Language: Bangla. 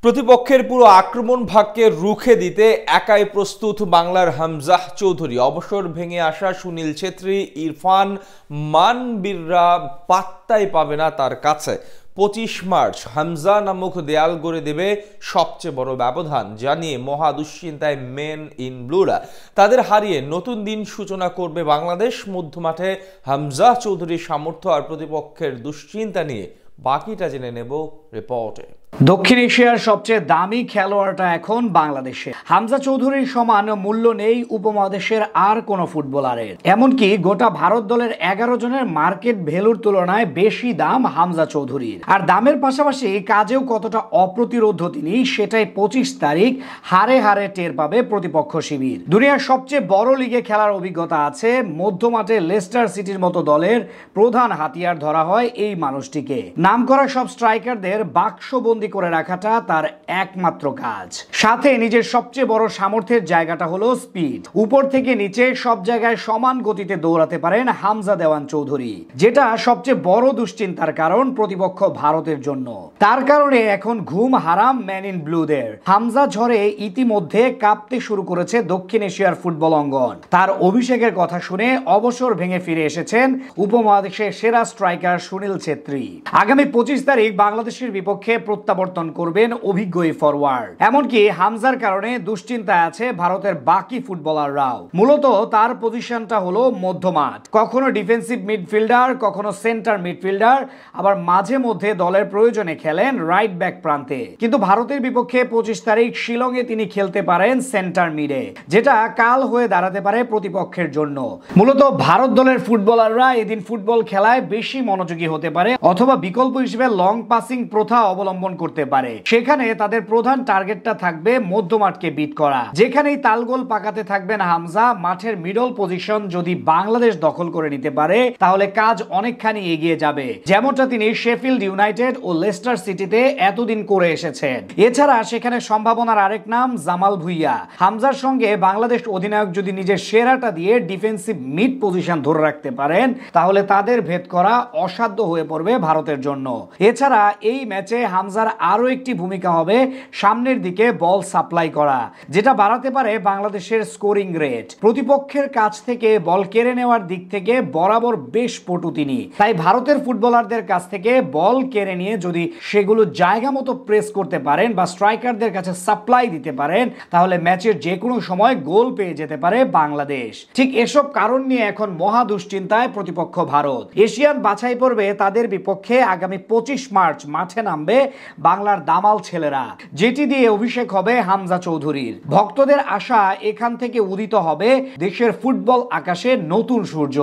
প্রতিপক্ষের পুরো আক্রমণ ভাগকে রুখে দিতে একাই প্রস্তুত বাংলার হামজা চৌধুরী। অবসর ভেঙে আসা সুনীল ছেত্রী, ইরফান, মানবীররা পাত্তাই পাবে না তার কাছে। 25 মার্চ হামজা নামক দেয়াল গড়ে দেবে সবচেয়ে বড় ব্যবধান জানিয়ে মহা দুশ্চিন্তায় মেন ইন ব্লুরা। তাদের হারিয়ে নতুন দিন সূচনা করবে বাংলাদেশ। মধ্যমাঠে হামজা চৌধুরীর সামর্থ্য আর প্রতিপক্ষের দুশ্চিন্তা নিয়ে বাকিটা জেনে নেব রিপোর্টে। দক্ষিণ এশিয়ার সবচেয়ে দামি খেলোয়াড়টা এখন বাংলাদেশে। হামজা চৌধুরীর সমান মূল্য নেই উপমহাদেশের আর কোনো ফুটবলারের। এমনকি গোটা ভারত দলের 11 জনের মার্কেট ভ্যালুর তুলনায় বেশি দাম হামজা চৌধুরীর। আর দামের পাশাপাশি কাজেও কতটা অপ্রতিরোধ্য তিনি, সেটাই 25 তারিখ হারে হারে টের পাবে প্রতিপক্ষ শিবির। দুনিয়ার সবচেয়ে বড় লিগে খেলার অভিজ্ঞতা আছে। মধ্যমাঠে লেস্টার সিটির মতো দলের প্রধান হাতিয়ার ধরা হয় এই মানুষটিকে। নামকরা সব স্ট্রাইকারদের বাক্সবন্দি করে রাখাটা তার একমাত্র কাজ। সাথে নিজের সবচেয়ে বড় সামর্থ্যের জায়গাটা হলো স্পিড। উপর থেকে নিচে সব জায়গায় সমান গতিতে দৌড়াতে পারেন হামজা দেওয়ান চৌধুরী, যেটা সবচেয়ে বড় দুশ্চিন্তার কারণ প্রতিপক্ষ ভারতের জন্য। তার কারণে এখন ঘুম হারাম ম্যান ইন ব্লুদের। হামজা ঝড়ে ইতিমধ্যে কাঁপতে শুরু করেছে দক্ষিণ এশিয়ার ফুটবল অঙ্গন। তার অভিষেকের কথা শুনে অবসর ভেঙে ফিরে এসেছেন উপমহাদেশের সেরা স্ট্রাইকার সুনীল ছেত্রী। আগামী 25 তারিখ বাংলাদেশের বিপক্ষে প্রত্যাবর্তন করবেন অভিজ্ঞ এই ফরওয়ার্ড। এমনকি হামজার কারণে দুশ্চিন্তায় আছে ভারতের বাকি ফুটবলাররাও। মূলত তার পজিশনটা হলো মধ্যমাঠ, কখনো ডিফেন্সিভ মিডফিল্ডার, কখনো সেন্টার মিডফিল্ডার, আবার মাঝে মধ্যে দলের প্রয়োজনে খেলেন রাইট ব্যাক প্রান্তে। কিন্তু ভারতের বিপক্ষে 25 তারিখ শিলংয়ে তিনি খেলতে পারেন সেন্টার মিডে, যেটা কাল হয়ে দাঁড়াতে পারে প্রতিপক্ষের জন্য। মূলত ভারত দলের ফুটবলাররা এদিন ফুটবল খেলায় বেশি মনোযোগী হতে পারে, অথবা বিকল্প হিসেবে লং পাসিং প্রথা অবলম্বন করতে পারে। সেখানে তাদের প্রধান টার্গেটটা থাকবে মধ্যমাঠকে বিট করা। যেখানেই তালগোল পাকাতে থাকবেন হামজা। মাঠের মিডল পজিশন যদি বাংলাদেশ দখল করে নিতে পারে তাহলে কাজ অনেকখানি এগিয়ে যাবে, যেমনটা তিনি শেফিল্ড ইউনাইটেড ও লেস্টার সিটিতে এতদিন করে এসেছেন। এছাড়া সেখানে সম্ভাবনার আরেক নাম জামাল ভুইয়া। হামজার সঙ্গে বাংলাদেশ অধিনায়ক যদি নিজের সেরাটা দিয়ে ডিফেন্সিভ মিড পজিশন ধরে রাখতে পারেন তাহলে তাদের ভেদ করা অসাধ্য হয়ে পড়বে ভারতের জন্য। এছাড়া এই ম্যাচে হামজার আরো একটি ভূমিকা হবে সামনের দিকে বল সাপ্লাই করা, যেটা বাড়াতে পারে বাংলাদেশের স্কোরিং রেট। প্রতিপক্ষের কাছ থেকে বল কেড়ে নেওয়ার দিক থেকে বরাবর বেশ পটু তিনি। তাই ভারতের ফুটবলারদের কাছ থেকে বল কেড়ে নিয়ে যদি সেগুলো জায়গা মতো প্রেস করতে পারেন বা স্ট্রাইকারদের কাছে সাপ্লাই দিতে পারেন তাহলে ম্যাচের যে কোনো সময় গোল পেয়ে যেতে পারে বাংলাদেশ। ঠিক এসব কারণ নিয়ে এখন মহা দুশ্চিন্তায় প্রতিপক্ষ ভারত। এশিয়ান বাছাই পর্বে তাদের বিপক্ষে আগামী 25 মার্চ মাঠে নামবে বাংলার দামাল ছেলেরা, যেটি দিয়ে অভিষেক হবে হামজা চৌধুরীর। ভক্তদের আশা এখান থেকে উদিত হবে দেশের ফুটবল আকাশে নতুন সূর্য।